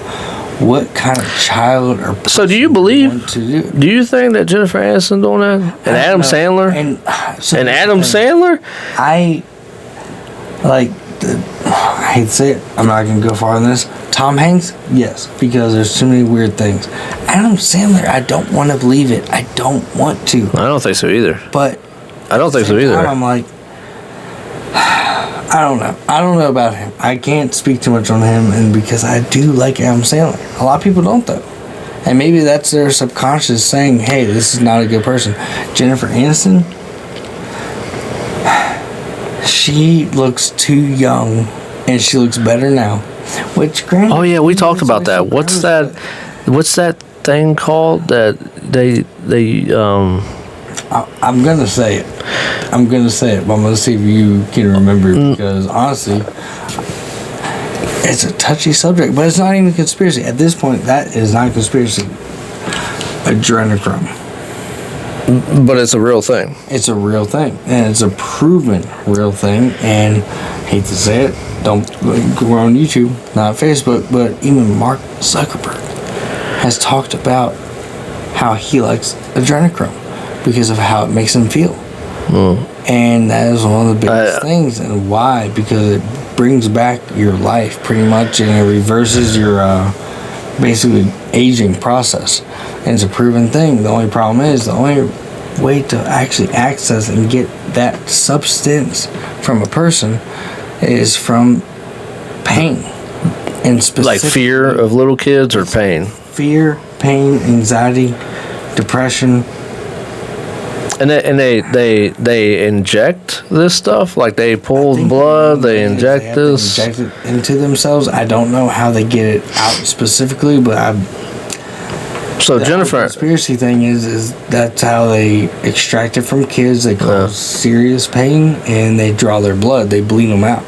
what kind of child or. So do you believe? Do you think that Jennifer Aniston doing that, and Adam Sandler, and Adam Sandler? I hate to say it. I'm not gonna go far on this. Tom Hanks, yes, because there's too many weird things. Adam Sandler, I don't want to believe it. I don't want to. I don't think so either. But. I don't think so either. I'm like, I don't know. I don't know about him. I can't speak too much on him, and because I do like Adam Sandler. A lot of people don't, though. And maybe that's their subconscious saying, hey, this is not a good person. Jennifer Aniston, she looks too young, and she looks better now. Which, granted... Oh, yeah, we talked about that. What's that thing called that they I'm gonna say it. But I'm gonna see if you can remember, because honestly, it's a touchy subject. But it's not even conspiracy at this point. That is not conspiracy. Adrenochrome. But it's a real thing. It's a real thing, and it's a proven real thing. And hate to say it, don't go on YouTube, not Facebook, but even Mark Zuckerberg has talked about how he likes adrenochrome because of how it makes him feel. And that is one of the biggest things. And why? Because it brings back your life pretty much, and it reverses your basically aging process. And it's a proven thing. The only problem is, the only way to actually access and get that substance from a person is from pain. And like fear of little kids or pain? Fear, pain, anxiety, depression. And they inject this stuff, like they pull blood, they inject this. They inject it into themselves. I don't know how they get it out specifically, but So Jennifer, the conspiracy thing is that's how they extract it from kids. They cause serious pain, and they draw their blood. They bleed them out.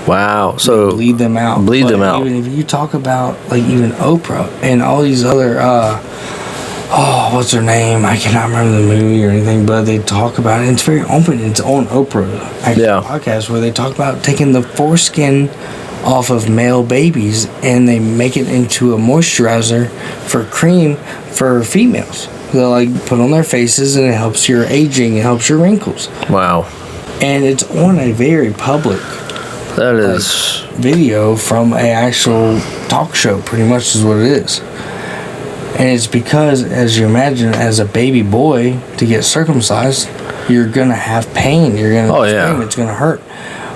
Wow. So they bleed them out. Bleed them out. Even if you talk about like even Oprah and all these other. What's her name? I cannot remember the movie or anything, but they talk about it. It's very open. It's on Oprah podcast where they talk about taking the foreskin off of male babies and they make it into a moisturizer for cream for females. They'll like put on their faces and it helps your aging, it helps your wrinkles. Wow. And it's on a very public video from a actual talk show, pretty much is what it is. And it's because, as you imagine, as a baby boy, to get circumcised, you're going to have pain. You're going to scream. It's going to hurt.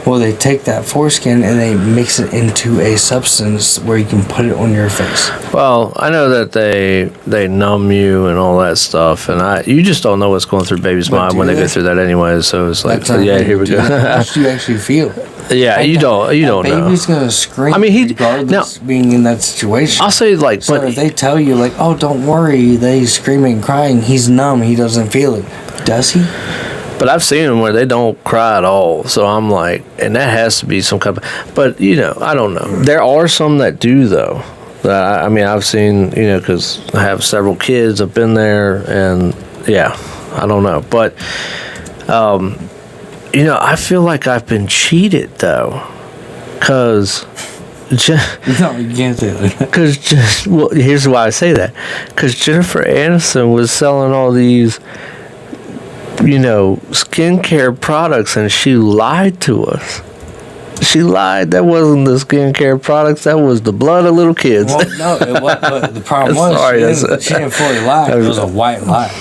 Well, they take that foreskin and they mix it into a substance where you can put it on your face. Well, I know that they numb you and all that stuff, and you just don't know what's going through baby's mind when they go through that anyway. So it's like, here we go. How do you actually feel? Yeah, like you don't know. Baby's gonna scream. I mean, regardless being in that situation. I'll say like, so if they tell you like, oh, don't worry, he's screaming and crying. He's numb. He doesn't feel it. Does he? But I've seen them where they don't cry at all. So I'm like, and that has to be some kind of. But I don't know. There are some that do though. That I mean, I've seen because I have several kids. I've been there, and yeah, I don't know, but. I feel like I've been cheated though, cause no, you can't say that. Well, here's why I say that, cause Jennifer Aniston was selling all these, skincare products, and she lied to us. She lied. That wasn't the skincare products. That was the blood of little kids. Well, no, it was, but the problem was she didn't fully lie. It was a white lie.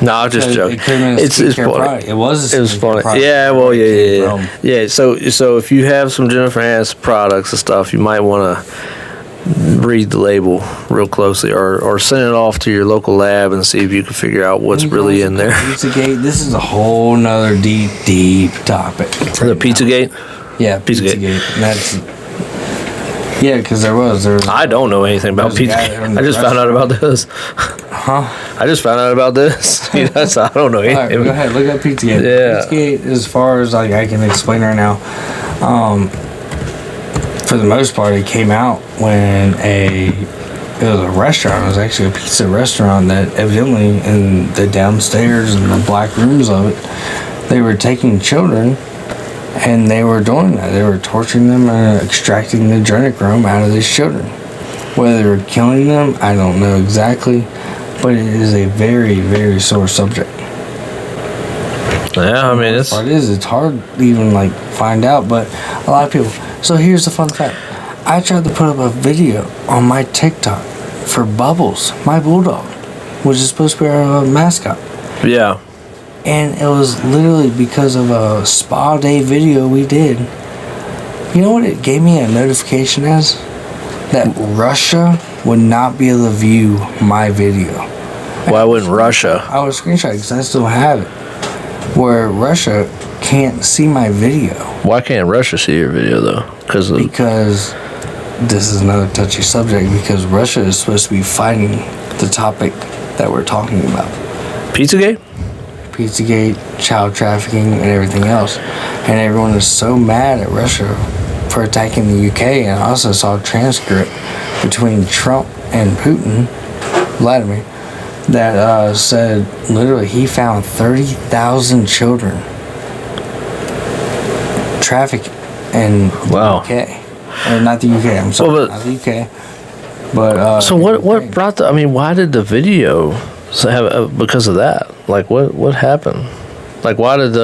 No, I'm just joking. It's funny. It was funny. Product. Yeah, well, yeah. So if you have some Jennifer Aniston products and stuff, you might want to read the label real closely, or send it off to your local lab and see if you can figure out what's really in there. Pizzagate. This is a whole nother deep topic. The Pizzagate. Yeah, Pizzagate. Because there was. I don't know anything about Pizzagate. I just found out about this. I just found out about this. So I don't know anything. All right, go ahead. Look up Pizzagate. Yeah. Pizzagate, as far as I can explain right now, for the most part, it came out when it was a restaurant. It was actually a pizza restaurant that evidently in the downstairs and the black rooms of it, they were taking children. And they were doing that. They were torturing them and extracting the adrenochrome out of these children. Whether they were killing them, I don't know exactly. But it is a very, very sore subject. Yeah, I mean, it's hard to even find out. But a lot of people. So here's the fun fact. I tried to put up a video on my TikTok for Bubbles, my bulldog, which is supposed to be our mascot. Yeah. And it was literally because of a spa day video we did. You know what it gave me a notification as? That Russia would not be able to view my video. Why wouldn't Russia? I was screenshotting because I still have it. Where Russia can't see my video. Why can't Russia see your video though? Because this is another touchy subject. Because Russia is supposed to be fighting the topic that we're talking about. Pizzagate, child trafficking, and everything else. And everyone is so mad at Russia for attacking the UK. And I also saw a transcript between Trump and Putin, Vladimir, that said literally he found 30,000 children trafficked in the UK. Or not the UK, I'm sorry, not the UK. But so what brought why did the video have because of that? What happened? Why did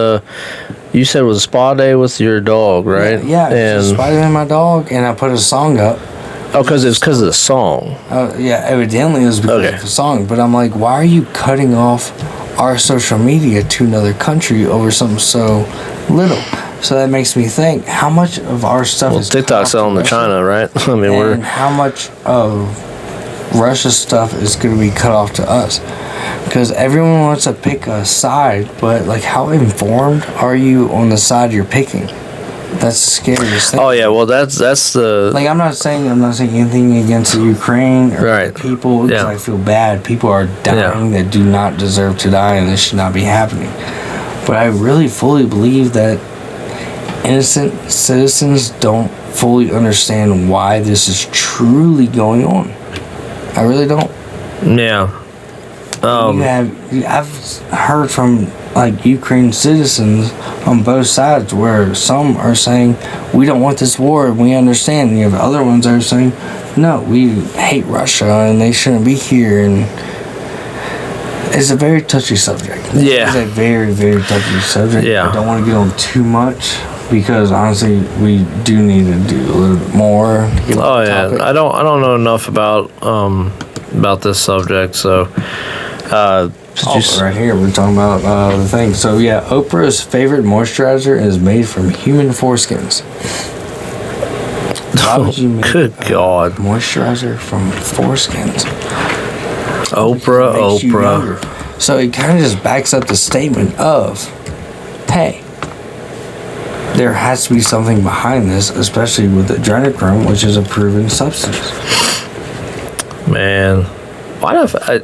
you said it was a spa day with your dog, right? Yeah, it was a spa day with my dog, and I put a song up. Oh, because it's because of the song. Yeah, evidently it was because of the song. But I'm like, why are you cutting off our social media to another country over something so little? So that makes me think, how much of our stuff is TikTok's selling to China, right? How much of Russia's stuff is going to be cut off to us? Because everyone wants to pick a side, but like, how informed are you on the side you're picking? That's the scariest thing. Oh yeah, well that's the Like, I'm not saying anything against the Ukraine or Right. the people, because Yeah. I feel bad. People are dying that do not deserve to die, and this should not be happening. But I really fully believe that innocent citizens don't fully understand why this is truly going on. I really don't. yeah. I've heard from like Ukraine citizens on both sides where some are saying we don't want this war and we understand, and you have other ones that are saying no, we hate Russia and they shouldn't be here, and it's a very touchy subject. Yeah. It's a very, very touchy subject. Yeah. I don't want to get on too much because honestly we do need to do a little bit more. Oh yeah, I don't know enough about this subject, so Right here we're talking about the thing. So yeah, Oprah's favorite moisturizer is made from human foreskins. Why would you make good God, moisturizer from foreskins? Oprah. So it kind of just backs up the statement of, hey, there has to be something behind this, especially with adrenochrome, which is a proven substance. Man, why if I?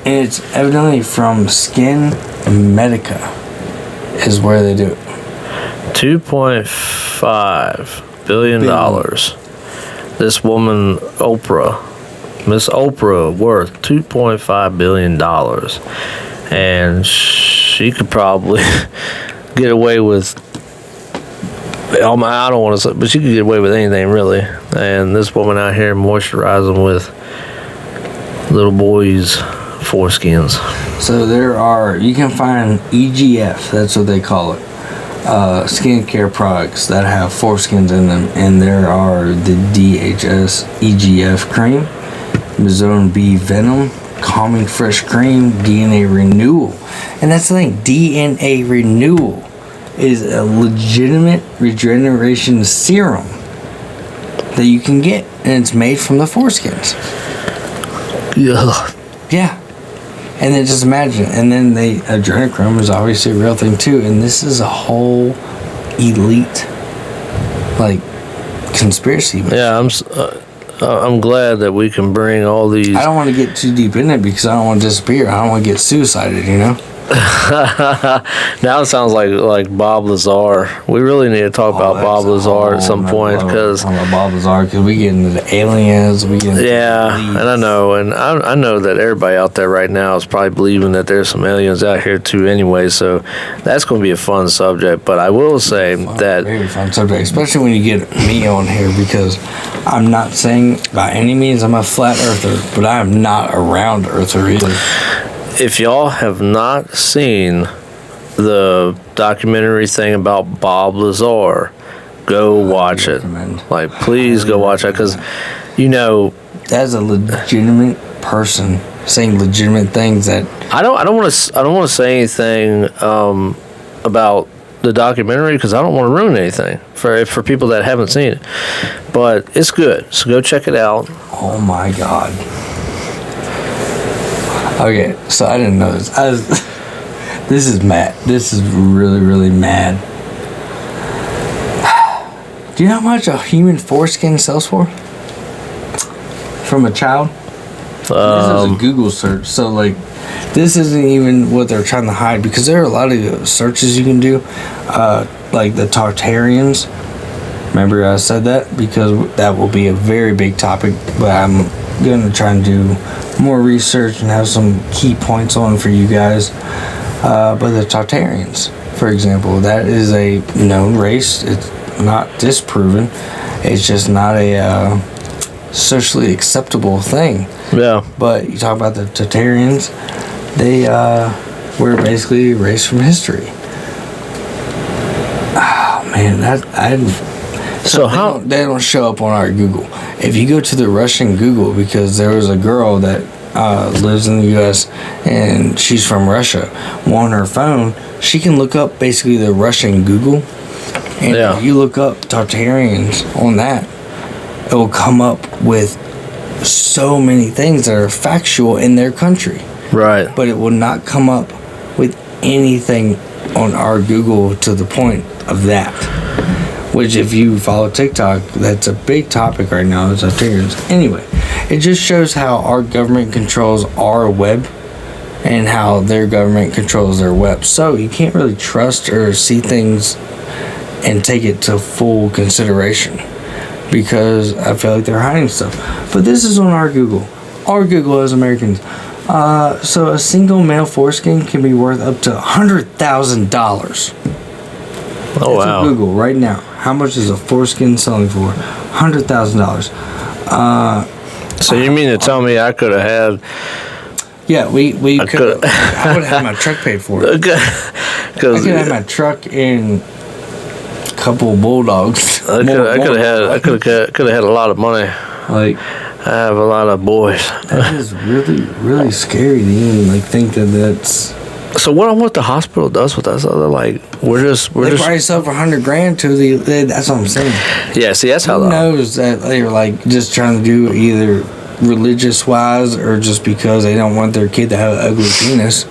And it's evidently from Skin Medica is where they do it. $2.5 billion. This woman, Oprah, Miss Oprah, worth $2.5 billion, and she could probably get away with. I don't want to say, but she could get away with anything really. And this woman out here moisturizing with little boys' foreskins. So you can find EGF, that's what they call it, skincare products that have foreskins in them, and there are the DHS EGF cream, Zone B Venom, Calming Fresh Cream, DNA Renewal. And that's the thing, DNA Renewal is a legitimate regeneration serum that you can get, and it's made from the foreskins. Yeah. Yeah. And then just imagine, and then adrenochrome is obviously a real thing too, and this is a whole elite, like, conspiracy. Yeah, I'm glad that we can bring all these. I don't want to get too deep in it because I don't want to disappear. I don't want to get suicided, you know? Now it sounds like Bob Lazar. We really need to talk about Bob Lazar at some point because Bob Lazar, because we get into the aliens, we get into and I know that everybody out there right now is probably believing that there's some aliens out here too anyway, so that's going to be a fun subject. But I will say very fun subject, especially when you get me on here, because I'm not saying by any means I'm a flat earther, but I am not a round earther either. If y'all have not seen the documentary thing about Bob Lazar, go watch it. Like, please go watch it, because that's a legitimate person saying legitimate things that I don't want to say anything about the documentary because I don't want to ruin anything for people that haven't seen it. But it's good, so go check it out. Oh my God. Okay, so I didn't know this. This is mad. This is really, really mad. Do you know how much a human foreskin sells for? From a child? This is a Google search. So, like, this isn't even what they're trying to hide, because there are a lot of searches you can do. Like the Tartarians. Remember I said that? Because that will be a very big topic. But I'm going to try and do more research and have some key points on for you guys. But the Tartarians, for example, that is a known race. It's not disproven. It's just not a socially acceptable thing. Yeah. But you talk about the Tartarians, they were basically erased from history. Oh man, So how they don't show up on our Google. If you go to the Russian Google, because there was a girl that lives in the U.S. and she's from Russia, on her phone, she can look up basically the Russian Google, and if you look up Tartarians on that, it will come up with so many things that are factual in their country. Right. but it will not come up with anything on our Google to the point of that. Which, if you follow TikTok, that's a big topic right now. It's anyway, it just shows how our government controls our web and how their government controls their web. So you can't really trust or see things and take it to full consideration, because I feel like they're hiding stuff. But this is on our Google. Our Google as Americans. So a single male foreskin can be worth up to $100,000. Oh, wow. Google right now. How much is a foreskin selling for? $100,000. So you mean to tell me I could have had... Yeah, we could. I would have had my truck paid for it. I could have my truck and a couple of bulldogs. I could have had a lot of money. Like, I have a lot of boys. That is really, really scary to even think that's. So what the hospital does with us? They're like, we're just probably sell for $100,000 to the. That's what I'm saying. Yeah, see, that's how. Who knows that they're just trying to do either religious wise or just because they don't want their kid to have an ugly penis.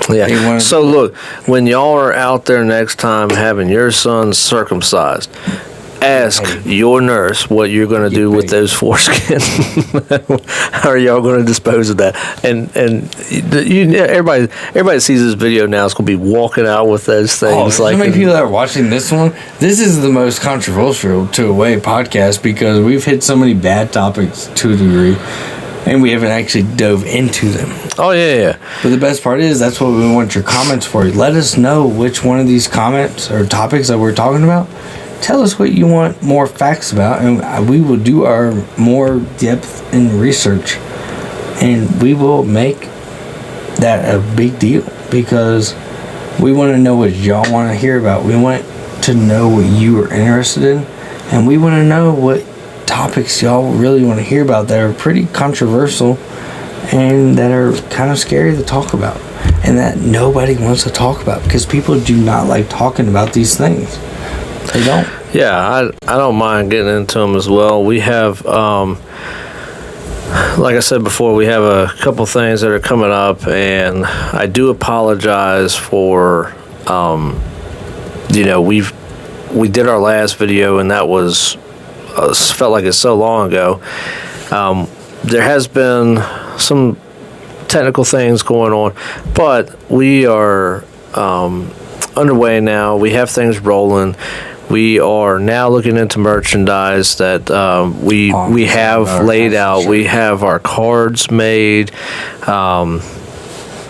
Yeah. So look, when y'all are out there next time having your son circumcised, ask your nurse what you're going to do with those foreskin. How are y'all going to dispose of that? And everybody that sees this video now is going to be walking out with those things. So many people that are watching this one. This is the most controversial to a way podcast because we've hit so many bad topics to a degree, and we haven't actually dove into them. Oh yeah. But the best part is that's what we want your comments for. Let us know which one of these comments or topics that we're talking about. Tell us what you want more facts about, and we will do our more depth in research, and we will make that a big deal because we want to know what y'all want to hear about. We want to know what you are interested in, and we want to know what topics y'all really want to hear about that are pretty controversial and that are kind of scary to talk about and that nobody wants to talk about because people do not like talking about these things. They don't. Yeah, I don't mind getting into them as well. We have, like I said before, we have a couple things that are coming up, and I do apologize for, we did our last video, and that was, felt like it's so long ago. There has been some technical things going on, but we are underway now. We have things rolling. We are now looking into merchandise that we have laid out. Sure. We have our cards made, and I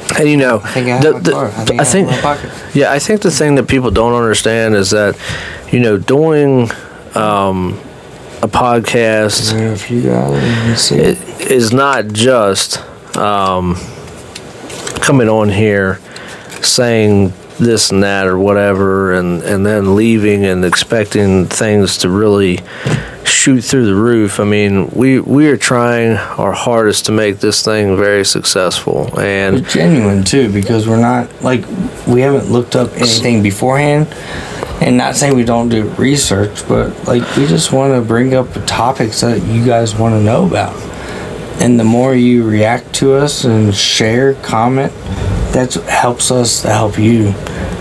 think I have my card. I think my pocket. Yeah, I think the thing that people don't understand is that, doing a podcast is not just coming on here saying this and that or whatever and then leaving and expecting things to really shoot through the roof. I mean, we are trying our hardest to make this thing very successful, and we're genuine too, because we're not we haven't looked up anything beforehand, and not saying we don't do research, but we just want to bring up topics that you guys want to know about, and the more you react to us and share, comment, that helps us to help you.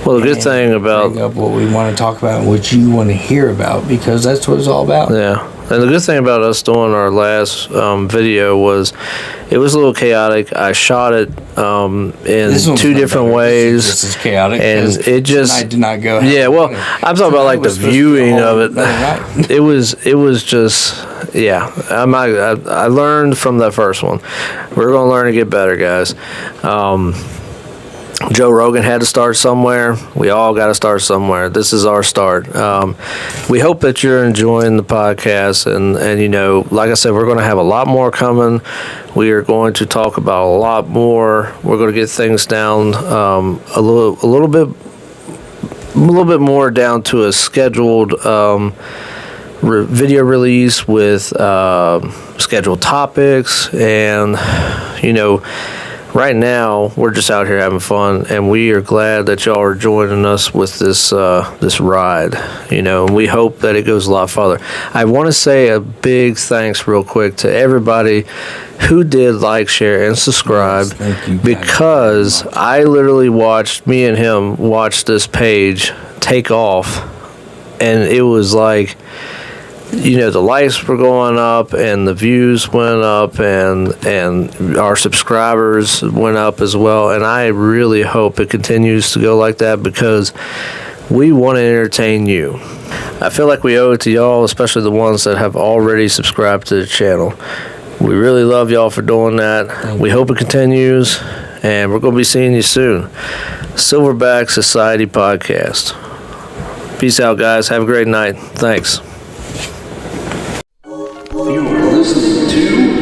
Well, the good thing about bring up what we want to talk about and what you want to hear about, because that's what it's all about. Yeah, and the good thing about us doing our last video was it was a little chaotic. I shot it in two different ways. This is chaotic, and it just I did not go. Yeah, well, I'm talking about the viewing of it. It was just. Yeah, I learned from that first one. We're gonna learn to get better, guys. Joe Rogan had to start somewhere. We all got to start somewhere. This is our start. We hope that you're enjoying the podcast, and like I said, we're going to have a lot more coming. We are going to talk about a lot more. We're going to get things down a little bit more down to a scheduled video release with scheduled topics, and right now we're just out here having fun, and we are glad that y'all are joining us with this this ride, and we hope that it goes a lot farther. I want to say a big thanks real quick to everybody who did like, share, and subscribe, because I literally watched, me and him watched this page take off, and it was like, the likes were going up and the views went up and our subscribers went up as well. And I really hope it continues to go like that, because we want to entertain you. I feel like we owe it to y'all, especially the ones that have already subscribed to the channel. We really love y'all for doing that. We hope it continues, and we're going to be seeing you soon. Silverback Society Podcast. Peace out, guys. Have a great night. Thanks. You are listening to